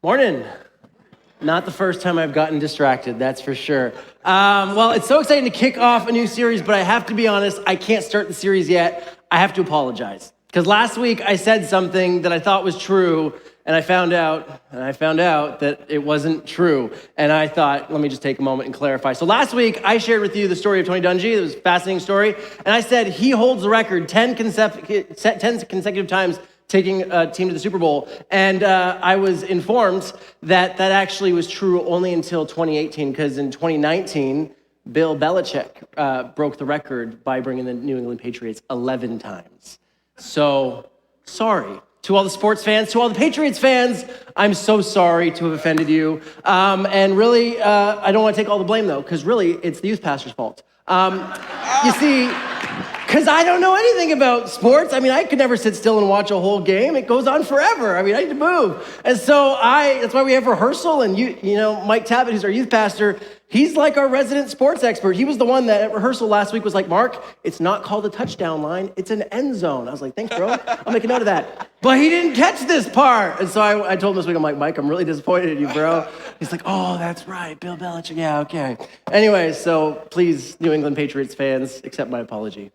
Morning. Not the first time I've gotten distracted, that's for sure. Well, it's so exciting to kick off a new series, but I have to be honest, I can't start the series yet. I have to apologize. Because last week I said something that I thought was true, and I found out that it wasn't true. And I thought, let me just take a moment and clarify. So last week I shared with you the story of Tony Dungy. It was a fascinating story. And I said he holds the record 10 consecutive times taking a team to the Super Bowl. And I was informed that that actually was true only until 2018, because in 2019, Bill Belichick broke the record by bringing the New England Patriots 11 times. So, sorry. To all the sports fans, to all the Patriots fans, I'm so sorry to have offended you. And really, I don't want to take all the blame, though, because really, it's the youth pastor's fault. You see, because I don't know anything about sports. I mean, I could never sit still and watch a whole game. It goes on forever. I mean, I need to move. And so that's why we have rehearsal. And you know, Mike Tabbitt, who's our youth pastor, he's like our resident sports expert. He was the one that at rehearsal last week was like, Mark, it's not called a touchdown line. It's an end zone. I was like, thanks, bro. I'll make a note of that. But he didn't catch this part. And so I told him this week, I'm like, Mike, I'm really disappointed in you, bro. He's like, oh, that's right. Bill Belichick. Yeah, okay. Anyway, so please, New England Patriots fans, accept my apology.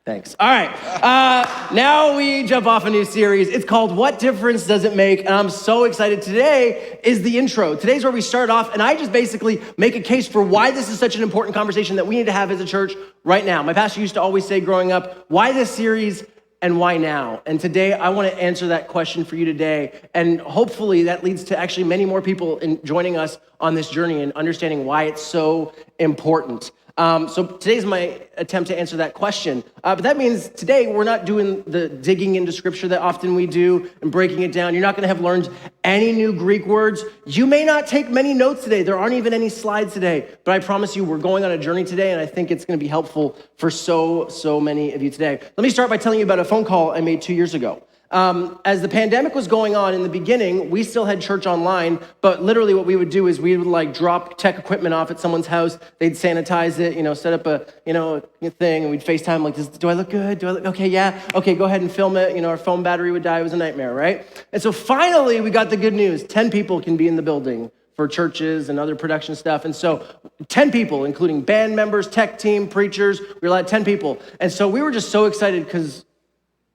Thanks. All right, now we jump off a new series. It's called What Difference Does It Make? And I'm so excited. Today is the intro. Today's where we start off, and I just basically make a case for why this is such an important conversation that we need to have as a church right now. My pastor used to always say growing up, why this series and why now? And today I want to answer that question for you today, and hopefully that leads to actually many more people in joining us on this journey and understanding why it's so important. So today's my attempt to answer that question. But that means today we're not doing the digging into scripture that often we do and breaking it down. You're not going to have learned any new Greek words. You may not take many notes today. There aren't even any slides today. But I promise you we're going on a journey today, and I think it's going to be helpful for so many of you today. Let me start by telling you about a phone call I made 2 years ago. As the pandemic was going on in the beginning, we still had church online, but literally what we would do is we would like drop tech equipment off at someone's house. They'd sanitize it, set up a thing, and we'd FaceTime like, do I look good? Okay, yeah. Okay, go ahead and film it. Our phone battery would die. It was a nightmare, right? And so finally we got the good news. 10 people can be in the building for churches and other production stuff. And so 10 people, including band members, tech team, preachers, we were allowed 10 people. And so we were just so excited because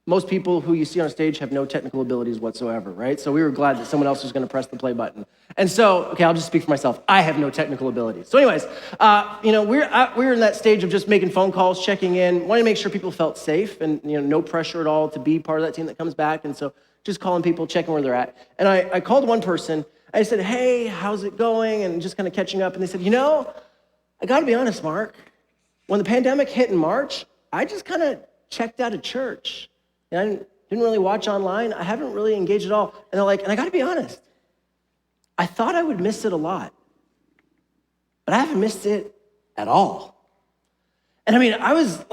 most people who you see on stage have no technical abilities whatsoever, right? So we were glad that someone else was going to press the play button. And so, okay, I'll just speak for myself. I have no technical abilities. So anyways, we were in that stage of just making phone calls, checking in, wanting to make sure people felt safe and, no pressure at all to be part of that team that comes back. And so just calling people, checking where they're at. And I called one person. I said, hey, how's it going? And just kind of catching up. And they said, I got to be honest, Mark. When the pandemic hit in March, I just kind of checked out of church. And I didn't really watch online. I haven't really engaged at all. And they're like, and I gotta be honest, I thought I would miss it a lot, but I haven't missed it at all. And I mean, I was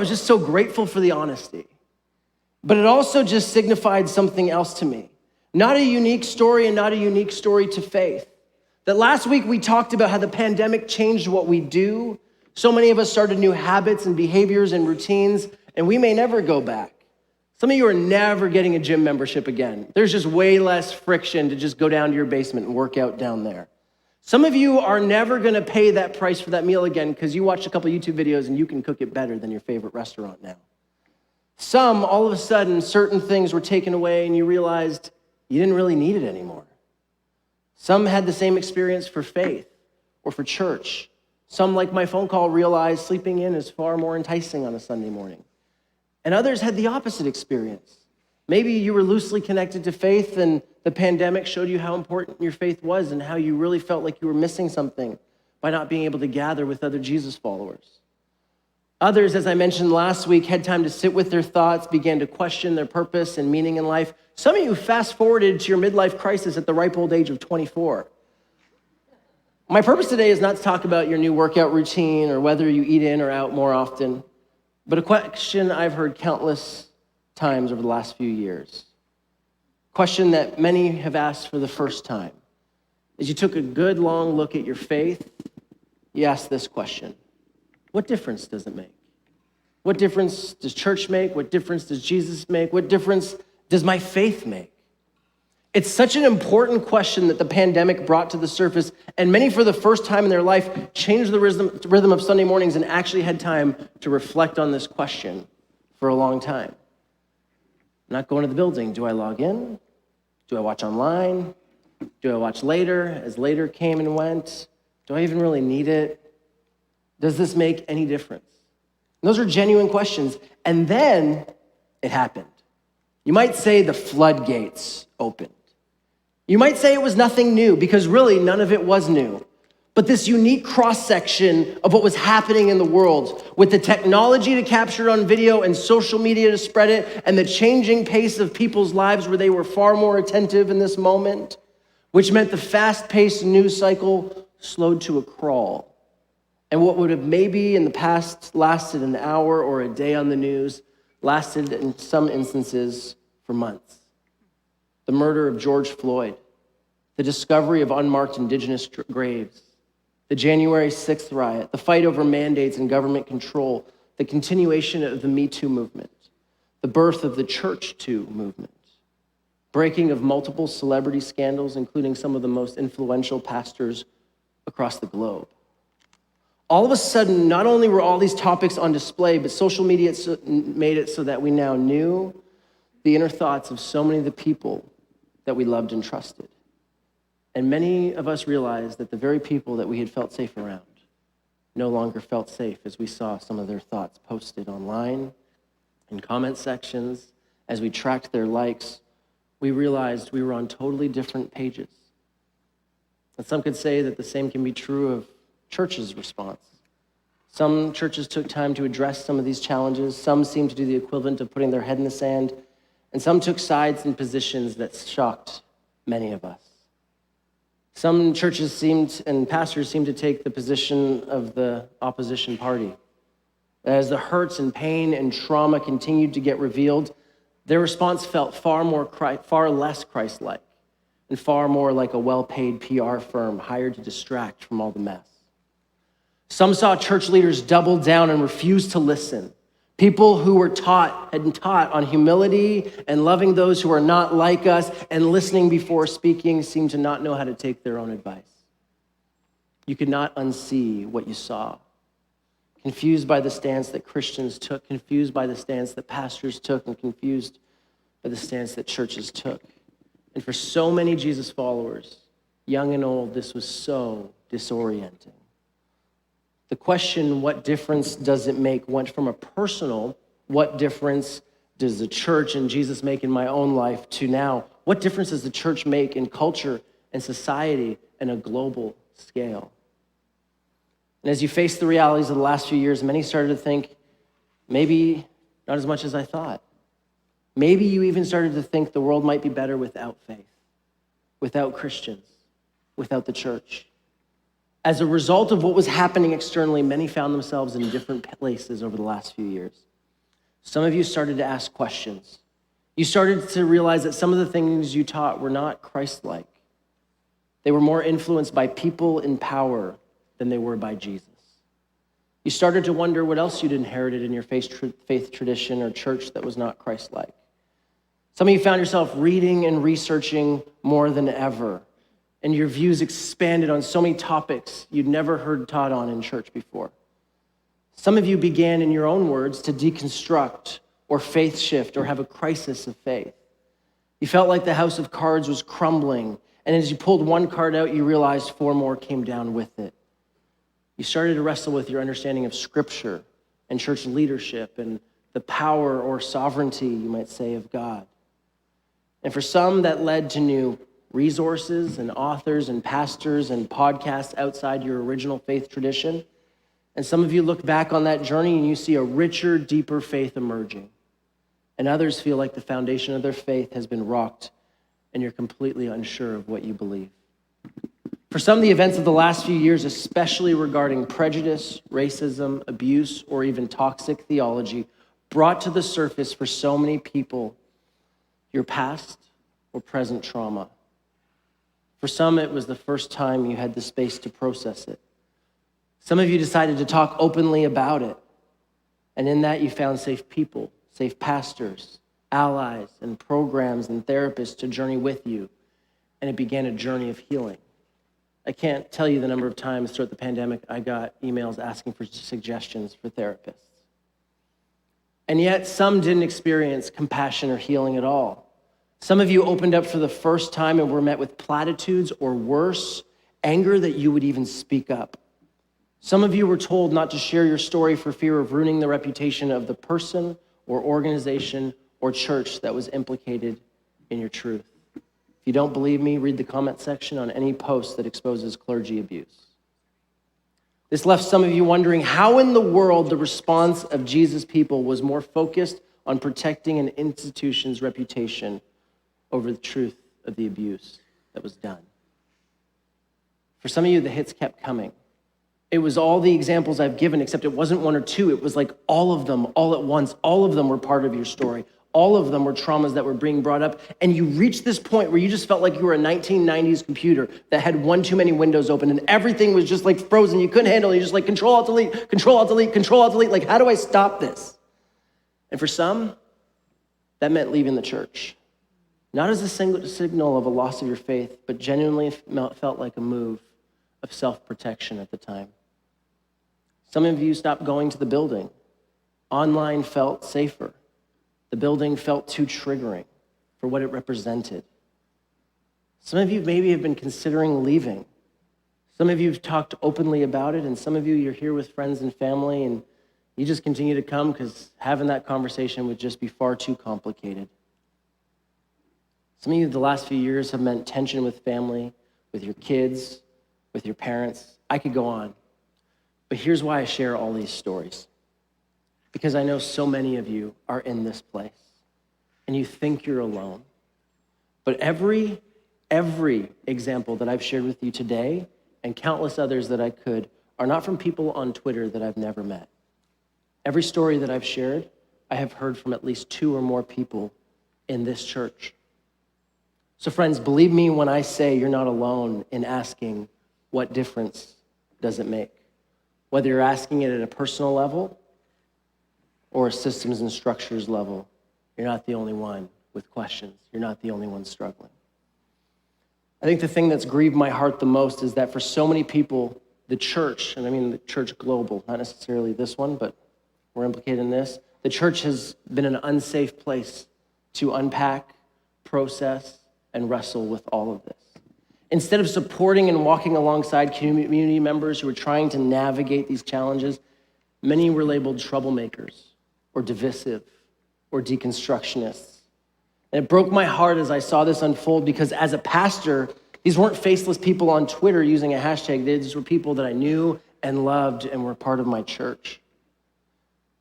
just so grateful for the honesty, but it also just signified something else to me. Not a unique story and not a unique story to faith. That last week we talked about how the pandemic changed what we do. So many of us started new habits and behaviors and routines, and we may never go back. Some of you are never getting a gym membership again. There's just way less friction to just go down to your basement and work out down there. Some of you are never gonna pay that price for that meal again because you watched a couple YouTube videos and you can cook it better than your favorite restaurant now. Some, all of a sudden, certain things were taken away and you realized you didn't really need it anymore. Some had the same experience for faith or for church. Some, like my phone call, realized sleeping in is far more enticing on a Sunday morning. And others had the opposite experience. Maybe you were loosely connected to faith and the pandemic showed you how important your faith was and how you really felt like you were missing something by not being able to gather with other Jesus followers. Others, as I mentioned last week, had time to sit with their thoughts, began to question their purpose and meaning in life. Some of you fast forwarded to your midlife crisis at the ripe old age of 24. My purpose today is not to talk about your new workout routine or whether you eat in or out more often. But a question I've heard countless times over the last few years, a question that many have asked for the first time, is you took a good long look at your faith, you asked this question: what difference does it make? What difference does church make? What difference does Jesus make? What difference does my faith make? It's such an important question that the pandemic brought to the surface, and many for the first time in their life changed the rhythm of Sunday mornings and actually had time to reflect on this question for a long time. I'm not going to the building. Do I log in? Do I watch online? Do I watch later as later came and went? Do I even really need it? Does this make any difference? And those are genuine questions. And then it happened. You might say the floodgates opened. You might say it was nothing new, because really none of it was new. But this unique cross-section of what was happening in the world, with the technology to capture it on video and social media to spread it, and the changing pace of people's lives where they were far more attentive in this moment, which meant the fast-paced news cycle slowed to a crawl. And what would have maybe in the past lasted an hour or a day on the news lasted in some instances for months. The murder of George Floyd, the discovery of unmarked indigenous graves, the January 6th riot, the fight over mandates and government control, the continuation of the Me Too movement, the birth of the Church Too movement, breaking of multiple celebrity scandals, including some of the most influential pastors across the globe. All of a sudden, not only were all these topics on display, but social media made it so that we now knew the inner thoughts of so many of the people that we loved and trusted. And many of us realized that the very people that we had felt safe around no longer felt safe as we saw some of their thoughts posted online, in comment sections. As we tracked their likes, we realized we were on totally different pages. And some could say that the same can be true of church's response. Some churches took time to address some of these challenges. Some seemed to do the equivalent of putting their head in the sand. And some took sides and positions that shocked many of us. Some churches and pastors seemed to take the position of the opposition party. As the hurts and pain and trauma continued to get revealed, their response felt far less Christ-like and far more like a well-paid PR firm hired to distract from all the mess. Some saw church leaders double down and refuse to listen. People who had taught on humility and loving those who are not like us and listening before speaking seemed to not know how to take their own advice. You could not unsee what you saw. Confused by the stance that Christians took, confused by the stance that pastors took, and confused by the stance that churches took. And for so many Jesus followers, young and old, this was so disorienting. The question, what difference does it make, went from a personal, what difference does the church and Jesus make in my own life, to now, what difference does the church make in culture and society and a global scale? And as you face the realities of the last few years, many started to think, maybe not as much as I thought. Maybe you even started to think the world might be better without faith, without Christians, without the church. As a result of what was happening externally, many found themselves in different places over the last few years. Some of you started to ask questions. You started to realize that some of the things you taught were not Christ-like. They were more influenced by people in power than they were by Jesus. You started to wonder what else you'd inherited in your faith tradition or church that was not Christ-like. Some of you found yourself reading and researching more than ever, and your views expanded on so many topics you'd never heard taught on in church before. Some of you began, in your own words, to deconstruct or faith shift or have a crisis of faith. You felt like the house of cards was crumbling, and as you pulled one card out, you realized 4 more came down with it. You started to wrestle with your understanding of Scripture and church leadership and the power or sovereignty, you might say, of God. And for some, that led to new resources and authors and pastors and podcasts outside your original faith tradition. And some of you look back on that journey and you see a richer, deeper faith emerging. And others feel like the foundation of their faith has been rocked and you're completely unsure of what you believe. For some, the events of the last few years, especially regarding prejudice, racism, abuse, or even toxic theology, brought to the surface for so many people your past or present trauma. For some, it was the first time you had the space to process it. Some of you decided to talk openly about it. And in that, you found safe people, safe pastors, allies, and programs and therapists to journey with you and it began a journey of healing. I can't tell you the number of times throughout the pandemic I got emails asking for suggestions for therapists. And yet some didn't experience compassion or healing at all. Some of you opened up for the first time and were met with platitudes or worse, anger that you would even speak up. Some of you were told not to share your story for fear of ruining the reputation of the person or organization or church that was implicated in your truth. If you don't believe me, read the comment section on any post that exposes clergy abuse. This left some of you wondering how in the world the response of Jesus' people was more focused on protecting an institution's reputation over the truth of the abuse that was done. For some of you, the hits kept coming. It was all the examples I've given, except it wasn't one or two. It was like all of them, all at once. All of them were part of your story. All of them were traumas that were being brought up. And you reached this point where you just felt like you were a 1990s computer that had one too many windows open and everything was just like frozen. You couldn't handle it. You're just like Control Alt Delete, Control Alt Delete, Control Alt Delete. Like, how do I stop this? And for some, that meant leaving the church. Not as a single signal of a loss of your faith, but genuinely felt like a move of self-protection at the time. Some of you stopped going to the building. Online felt safer. The building felt too triggering for what it represented. Some of you maybe have been considering leaving. Some of you have talked openly about it, and some of you, you're here with friends and family, and you just continue to come because having that conversation would just be far too complicated. Some of you, the last few years have meant tension with family, with your kids, with your parents. I could go on. But here's why I share all these stories. Because I know so many of you are in this place and you think you're alone. But every example that I've shared with you today and countless others that I could are not from people on Twitter that I've never met. Every story that I've shared, I have heard from at least 2 or more people in this church. So friends, believe me when I say you're not alone in asking, what difference does it make? Whether you're asking it at a personal level or a systems and structures level, you're not the only one with questions. You're not the only one struggling. I think the thing that's grieved my heart the most is that for so many people, the church, and I mean the church global, not necessarily this one, but we're implicated in this, the church has been an unsafe place to unpack, process, and wrestle with all of this. Instead of supporting and walking alongside community members who are trying to navigate these challenges, many were labeled troublemakers or divisive or deconstructionists. And it broke my heart as I saw this unfold because as a pastor, these weren't faceless people on Twitter using a hashtag. These were people that I knew and loved and were part of my church.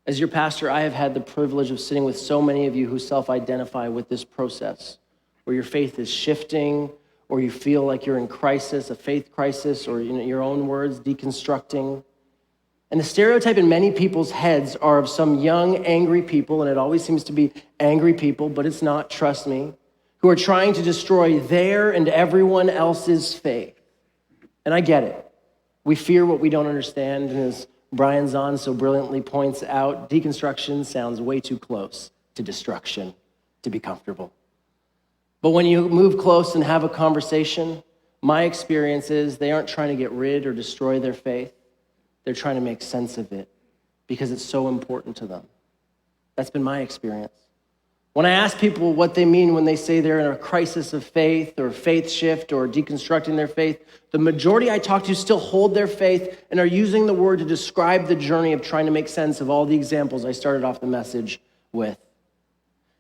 As your pastor, I have had the privilege of sitting with so many of you who self-identify with this process, where your faith is shifting, or you feel like you're in crisis, a faith crisis, or in your own words, deconstructing. And the stereotype in many people's heads are of some young, angry people, and it always seems to be angry people, but it's not, trust me, who are trying to destroy their and everyone else's faith. And I get it. We fear what we don't understand, and as Brian Zahn so brilliantly points out, deconstruction sounds way too close to destruction to be comfortable. But when you move close and have a conversation, my experience is they aren't trying to get rid or destroy their faith. They're trying to make sense of it because it's so important to them. That's been my experience. When I ask people what they mean when they say they're in a crisis of faith or faith shift or deconstructing their faith, the majority I talk to still hold their faith and are using the word to describe the journey of trying to make sense of all the examples I started off the message with.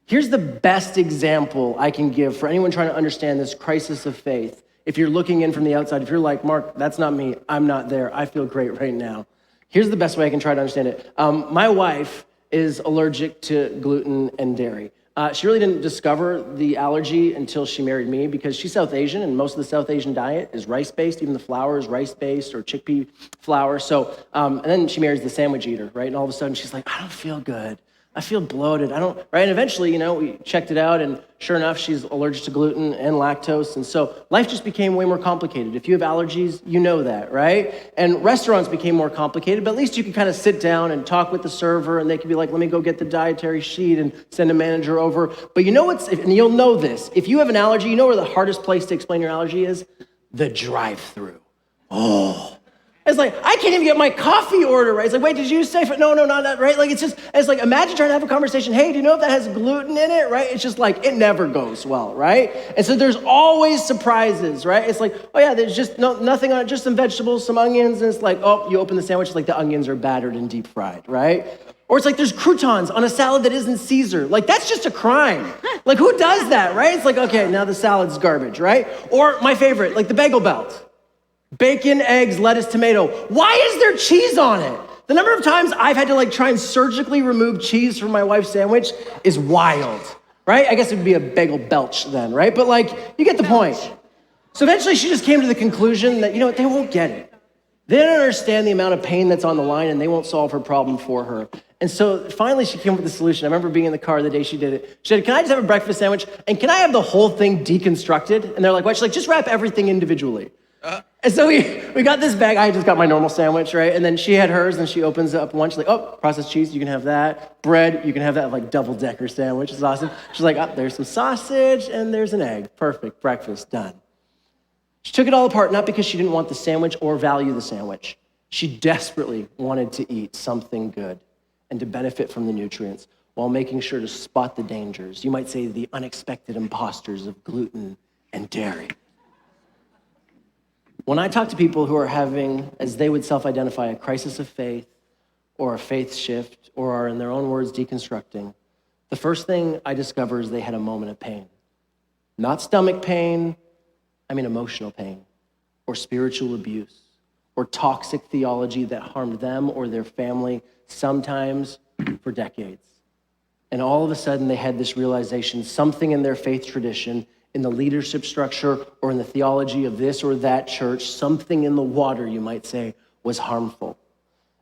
Here's the best example I can give for anyone trying to understand this crisis of faith. If you're looking in from the outside, if you're like, Mark, that's not me, I'm not there, I feel great right now. Here's the best way I can try to understand it. My wife is allergic to gluten and dairy. She really didn't discover the allergy until she married me because she's South Asian and most of the South Asian diet is rice-based, even the flour is rice-based or chickpea flour. So, and then she marries the sandwich eater, right? And all of a sudden she's like, I don't feel good. I feel bloated. I don't, right? And eventually, we checked it out, and sure enough, she's allergic to gluten and lactose. And so life just became way more complicated. If you have allergies, you know that, right? And restaurants became more complicated, but at least you can kind of sit down and talk with the server, and they can be like, let me go get the dietary sheet and send a manager over. But and you'll know this, if you have an allergy, you know where the hardest place to explain your allergy is? The drive-through. Oh. It's like, I can't even get my coffee order right. It's like, wait, did you say, no, not that, right? Like, it's like, imagine trying to have a conversation. Hey, do you know if that has gluten in it, right? It's just like, it never goes well, right? And so there's always surprises, right? It's like, oh yeah, there's just nothing on it, just some vegetables, some onions. And it's like, oh, you open the sandwich, it's like the onions are battered and deep fried, right? Or it's like, there's croutons on a salad that isn't Caesar. Like, that's just a crime. Like, who does that, right? It's like, okay, now the salad's garbage, right? Or my favorite, like the bagel belt. Bacon, eggs, lettuce, tomato. Why is there cheese on it? The number of times I've had to try and surgically remove cheese from my wife's sandwich is wild, right? I guess it would be a bagel belch then, right? But you get the point. So eventually she just came to the conclusion that, they won't get it. They don't understand the amount of pain that's on the line, and they won't solve her problem for her. And so finally she came up with a solution. I remember being in the car the day she did it. She said, can I just have a breakfast sandwich? And can I have the whole thing deconstructed? And they're like, what? She's like, just wrap everything individually. And so we got this bag. I just got my normal sandwich, right? And then she had hers, and she opens up one. She's like, oh, processed cheese, you can have that. Bread, you can have that, double-decker sandwich. It's awesome. She's like, oh, there's some sausage, and there's an egg. Perfect, breakfast, done. She took it all apart, not because she didn't want the sandwich or value the sandwich. She desperately wanted to eat something good and to benefit from the nutrients while making sure to spot the dangers. You might say the unexpected imposters of gluten and dairy. When I talk to people who are having, as they would self-identify, a crisis of faith or a faith shift or are, in their own words, deconstructing, the first thing I discover is they had a moment of pain. Not stomach pain, I mean emotional pain, or spiritual abuse, or toxic theology that harmed them or their family, sometimes for decades. And all of a sudden they had this realization, something in their faith tradition, in the leadership structure or in the theology of this or that church, something in the water, you might say, was harmful.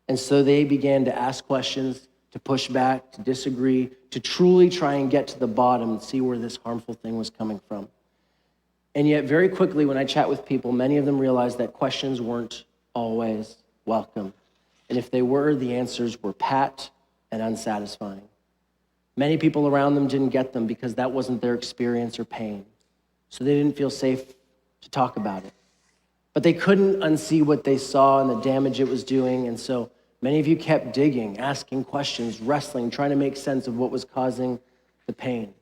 And so they began to ask questions, to push back, to disagree, to truly try and get to the bottom and see where this harmful thing was coming from. And yet very quickly when I chat with people, many of them realized that questions weren't always welcome. And if they were, the answers were pat and unsatisfying. Many people around them didn't get them because that wasn't their experience or pain. So they didn't feel safe to talk about it. But they couldn't unsee what they saw and the damage it was doing. And so many of you kept digging, asking questions, wrestling, trying to make sense of what was causing the pain.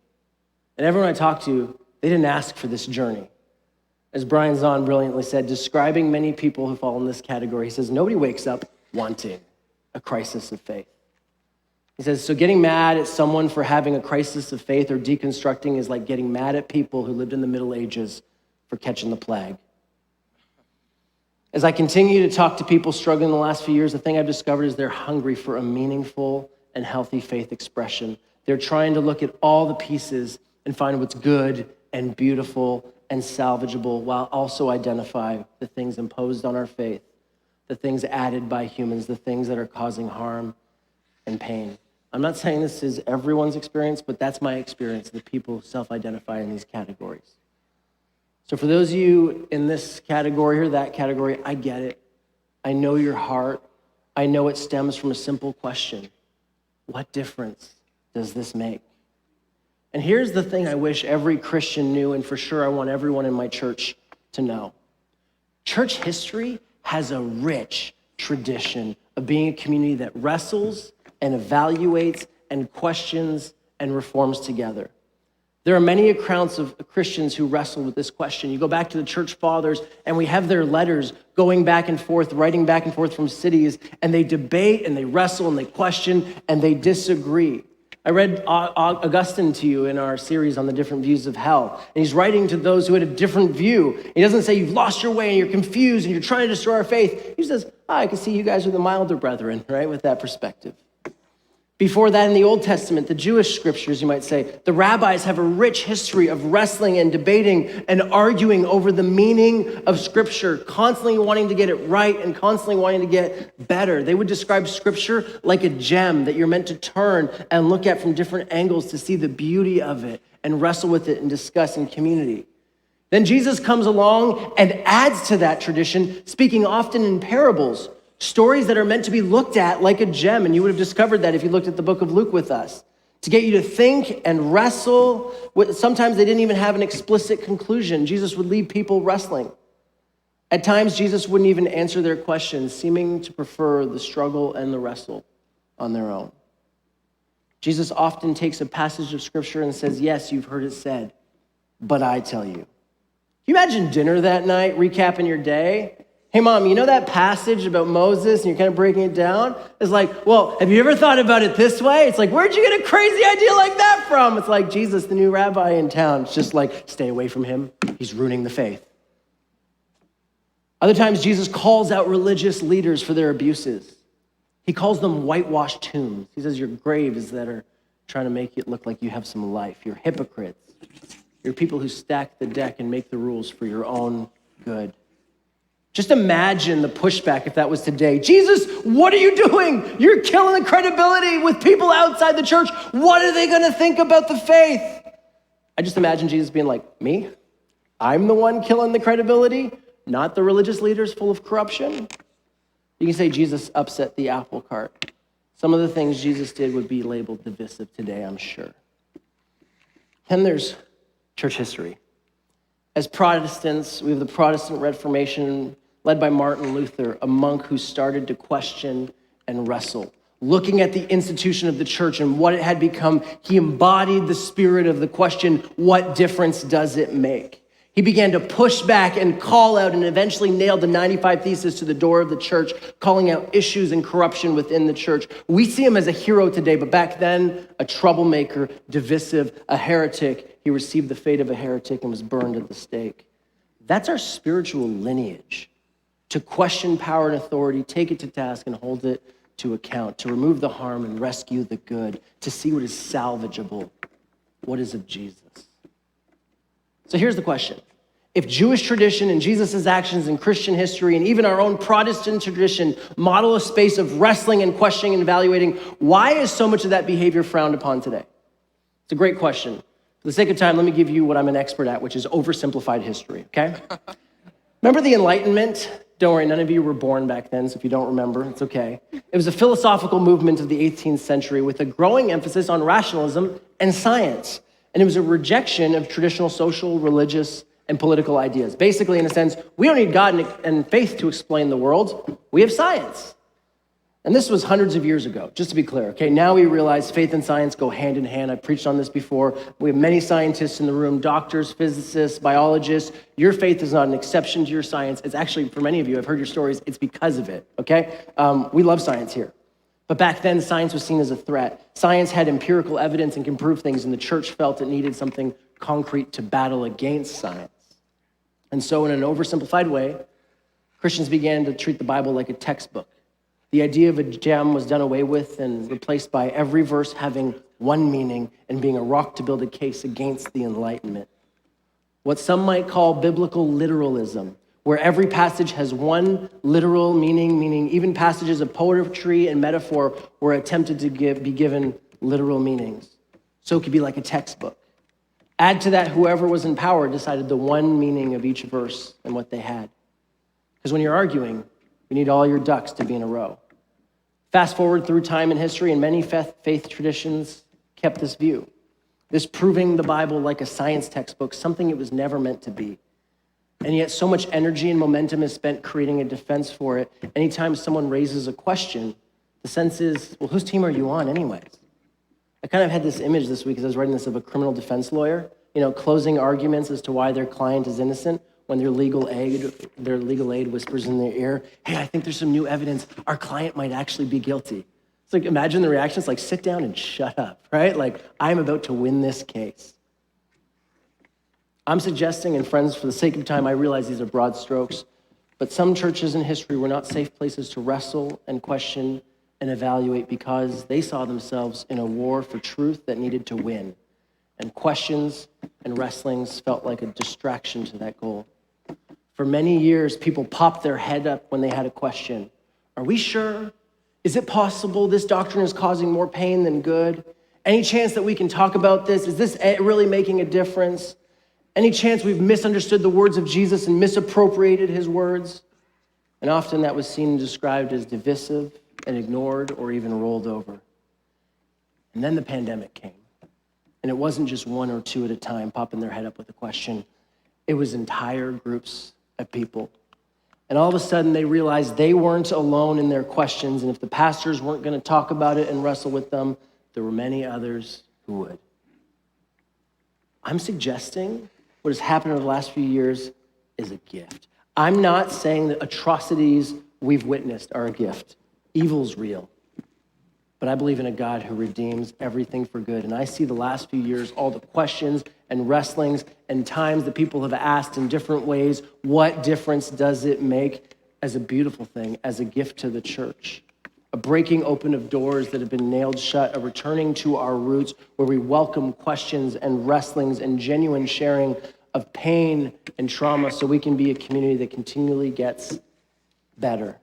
And everyone I talked to, they didn't ask for this journey. As Brian Zahn brilliantly said, describing many people who fall in this category, he says, nobody wakes up wanting a crisis of faith. He says, so getting mad at someone for having a crisis of faith or deconstructing is like getting mad at people who lived in the Middle Ages for catching the plague. As I continue to talk to people struggling in the last few years, the thing I've discovered is they're hungry for a meaningful and healthy faith expression. They're trying to look at all the pieces and find what's good and beautiful and salvageable while also identify the things imposed on our faith, the things added by humans, the things that are causing harm and pain. I'm not saying this is everyone's experience, but that's my experience, the people who self-identify in these categories. So for those of you in this category or that category, I get it. I know your heart. I know it stems from a simple question. What difference does this make? And here's the thing I wish every Christian knew, and for sure I want everyone in my church to know. Church history has a rich tradition of being a community that wrestles and evaluates and questions and reforms together. There are many accounts of Christians who wrestle with this question. You go back to the church fathers, and we have their letters going back and forth, writing back and forth from cities, and they debate and they wrestle and they question and they disagree. I read Augustine to you in our series on the different views of hell, and he's writing to those who had a different view. He doesn't say you've lost your way and you're confused and you're trying to destroy our faith. He says, I can see you guys are the milder brethren, right, with that perspective. Before that, in the Old Testament, the Jewish scriptures, you might say, the rabbis have a rich history of wrestling and debating and arguing over the meaning of Scripture, constantly wanting to get it right and constantly wanting to get better. They would describe Scripture like a gem that you're meant to turn and look at from different angles to see the beauty of it and wrestle with it and discuss in community. Then Jesus comes along and adds to that tradition, speaking often in parables, stories that are meant to be looked at like a gem, and you would have discovered that if you looked at the book of Luke with us, to get you to think and wrestle. Sometimes they didn't even have an explicit conclusion. Jesus would leave people wrestling. At times, Jesus wouldn't even answer their questions, seeming to prefer the struggle and the wrestle on their own. Jesus often takes a passage of Scripture and says, yes, you've heard it said, but I tell you. Can you imagine dinner that night, recapping your day? Hey, Mom, you know that passage about Moses and you're kind of breaking it down? It's like, well, have you ever thought about it this way? It's like, where'd you get a crazy idea like that from? It's like Jesus, the new rabbi in town. It's just like, stay away from him. He's ruining the faith. Other times, Jesus calls out religious leaders for their abuses. He calls them whitewashed tombs. He says, your graves that are trying to make it look like you have some life. You're hypocrites. You're people who stack the deck and make the rules for your own good. Just imagine the pushback if that was today. Jesus, what are you doing? You're killing the credibility with people outside the church. What are they going to think about the faith? I just imagine Jesus being like, me? I'm the one killing the credibility, not the religious leaders full of corruption. You can say Jesus upset the apple cart. Some of the things Jesus did would be labeled divisive today, I'm sure. Then there's church history. As Protestants, we have the Protestant Reformation led by Martin Luther, a monk who started to question and wrestle. Looking at the institution of the church and what it had become, he embodied the spirit of the question, what difference does it make? He began to push back and call out and eventually nailed the 95 Theses to the door of the church, calling out issues and corruption within the church. We see him as a hero today, but back then, a troublemaker, divisive, a heretic. He received the fate of a heretic and was burned at the stake. That's our spiritual lineage. To question power and authority, take it to task and hold it to account, to remove the harm and rescue the good, to see what is salvageable, what is of Jesus. So here's the question. If Jewish tradition and Jesus' actions in Christian history and even our own Protestant tradition model a space of wrestling and questioning and evaluating, why is so much of that behavior frowned upon today? It's a great question. For the sake of time, let me give you what I'm an expert at, which is oversimplified history, okay? Remember the Enlightenment? Don't worry, none of you were born back then, so if you don't remember, it's okay. It was a philosophical movement of the 18th century with a growing emphasis on rationalism and science. And it was a rejection of traditional social, religious, and political ideas. Basically, in a sense, we don't need God and faith to explain the world. We have science. And this was hundreds of years ago, just to be clear, okay? Now we realize faith and science go hand in hand. I've preached on this before. We have many scientists in the room, doctors, physicists, biologists. Your faith is not an exception to your science. It's actually, for many of you, I've heard your stories, it's because of it, okay? We love science here. But back then, science was seen as a threat. Science had empirical evidence and can prove things, and the church felt it needed something concrete to battle against science. And so in an oversimplified way, Christians began to treat the Bible like a textbook. The idea of a gem was done away with and replaced by every verse having one meaning and being a rock to build a case against the Enlightenment. What some might call biblical literalism, where every passage has one literal meaning even passages of poetry and metaphor were attempted to be given literal meanings. So it could be like a textbook. Add to that, whoever was in power decided the one meaning of each verse and what they had. Because when you're arguing, you need all your ducks to be in a row. Fast forward through time and history, and many faith traditions kept this view. This proving the Bible like a science textbook, something it was never meant to be. And yet so much energy and momentum is spent creating a defense for it. Anytime someone raises a question, the sense is, well, whose team are you on anyways? I kind of had this image this week as I was writing this of a criminal defense lawyer, closing arguments as to why their client is innocent when their legal aid whispers in their ear, hey, I think there's some new evidence. Our client might actually be guilty. It's like, imagine the reaction. It's like, sit down and shut up, right? Like, I'm about to win this case. I'm suggesting, and friends, for the sake of time, I realize these are broad strokes, but some churches in history were not safe places to wrestle and question and evaluate because they saw themselves in a war for truth that needed to win. And questions and wrestlings felt like a distraction to that goal. For many years, people popped their head up when they had a question. Are we sure? Is it possible this doctrine is causing more pain than good? Any chance that we can talk about this? Is this really making a difference? Any chance we've misunderstood the words of Jesus and misappropriated his words? And often that was seen and described as divisive and ignored or even rolled over. And then the pandemic came. And it wasn't just one or two at a time popping their head up with a question. It was entire groups of people. And all of a sudden they realized they weren't alone in their questions. And if the pastors weren't going to talk about it and wrestle with them, there were many others who would. I'm suggesting what has happened over the last few years is a gift. I'm not saying that atrocities we've witnessed are a gift. Evil's real. But I believe in a God who redeems everything for good. And I see the last few years, all the questions and wrestlings and times that people have asked in different ways, what difference does it make, as a beautiful thing, as a gift to the church? A breaking open of doors that have been nailed shut, a returning to our roots where we welcome questions and wrestlings and genuine sharing of pain and trauma so we can be a community that continually gets better.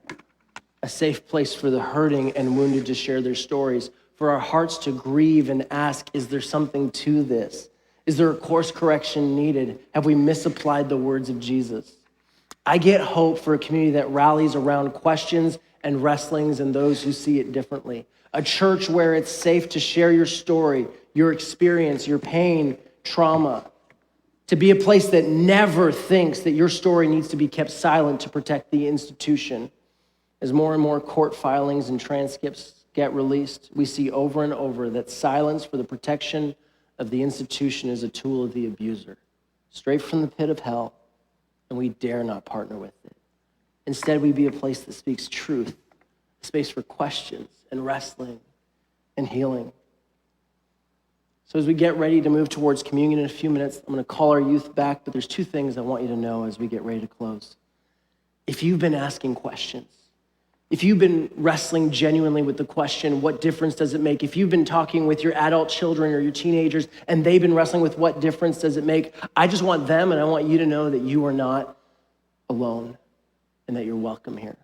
A safe place for the hurting and wounded to share their stories, for our hearts to grieve and ask, is there something to this? Is there a course correction needed? Have we misapplied the words of Jesus? I get hope for a community that rallies around questions and wrestlings and those who see it differently. A church where it's safe to share your story, your experience, your pain, trauma. To be a place that never thinks that your story needs to be kept silent to protect the institution. As more and more court filings and transcripts get released, we see over and over that silence for the protection of the institution is a tool of the abuser, straight from the pit of hell, and we dare not partner with it. Instead, we be a place that speaks truth, a space for questions and wrestling and healing. So as we get ready to move towards communion in a few minutes, I'm going to call our youth back, but there's two things I want you to know as we get ready to close. If you've been asking questions, if you've been wrestling genuinely with the question, what difference does it make? If you've been talking with your adult children or your teenagers and they've been wrestling with what difference does it make, I just want them and I want you to know that you are not alone and that you're welcome here.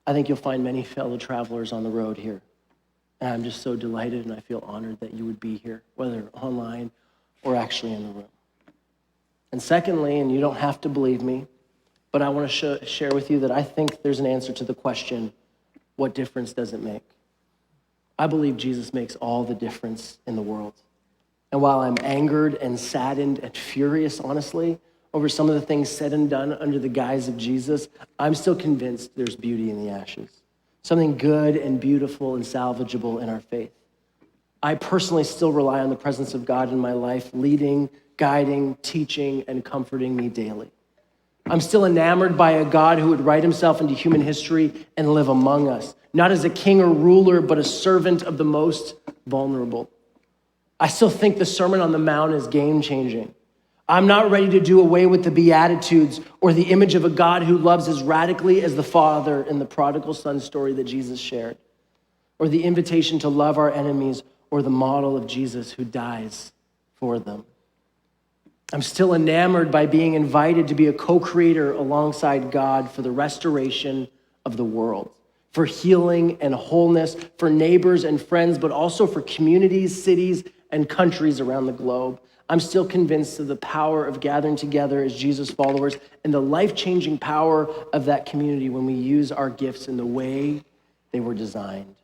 I think you'll find many fellow travelers on the road here. And I'm just so delighted and I feel honored that you would be here, whether online or actually in the room. And secondly, and you don't have to believe me, but I want to share with you that I think there's an answer to the question, what difference does it make? I believe Jesus makes all the difference in the world. And while I'm angered and saddened and furious, honestly, over some of the things said and done under the guise of Jesus, I'm still convinced there's beauty in the ashes. Something good and beautiful and salvageable in our faith. I personally still rely on the presence of God in my life, leading, guiding, teaching, and comforting me daily. I'm still enamored by a God who would write himself into human history and live among us, not as a king or ruler, but a servant of the most vulnerable. I still think the Sermon on the Mount is game-changing. I'm not ready to do away with the Beatitudes or the image of a God who loves as radically as the Father in the prodigal son story that Jesus shared, or the invitation to love our enemies, or the model of Jesus who dies for them. I'm still enamored by being invited to be a co-creator alongside God for the restoration of the world, for healing and wholeness, for neighbors and friends, but also for communities, cities, and countries around the globe. I'm still convinced of the power of gathering together as Jesus followers and the life-changing power of that community when we use our gifts in the way they were designed.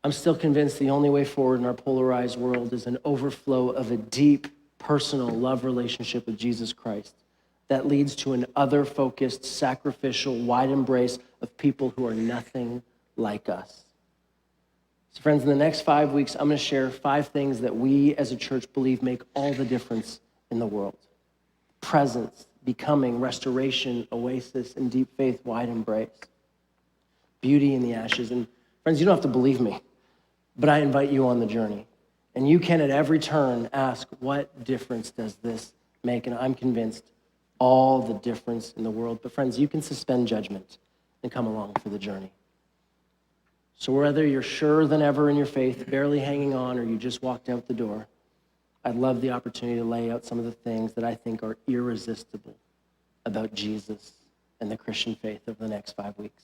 I'm still convinced the only way forward in our polarized world is an overflow of a deep, personal love relationship with Jesus Christ that leads to an other-focused, sacrificial, wide embrace of people who are nothing like us. So friends, in the next 5 weeks, I'm going to share 5 things that we as a church believe make all the difference in the world. Presence, becoming, restoration, oasis, and deep faith, wide embrace. Beauty in the ashes. And friends, you don't have to believe me, but I invite you on the journey. And you can at every turn ask, what difference does this make? And I'm convinced all the difference in the world. But friends, you can suspend judgment and come along for the journey. So whether you're surer than ever in your faith, barely hanging on, or you just walked out the door, I'd love the opportunity to lay out some of the things that I think are irresistible about Jesus and the Christian faith over the next 5 weeks.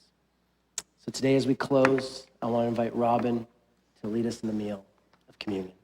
So today as we close, I want to invite Robin to lead us in the meal of communion.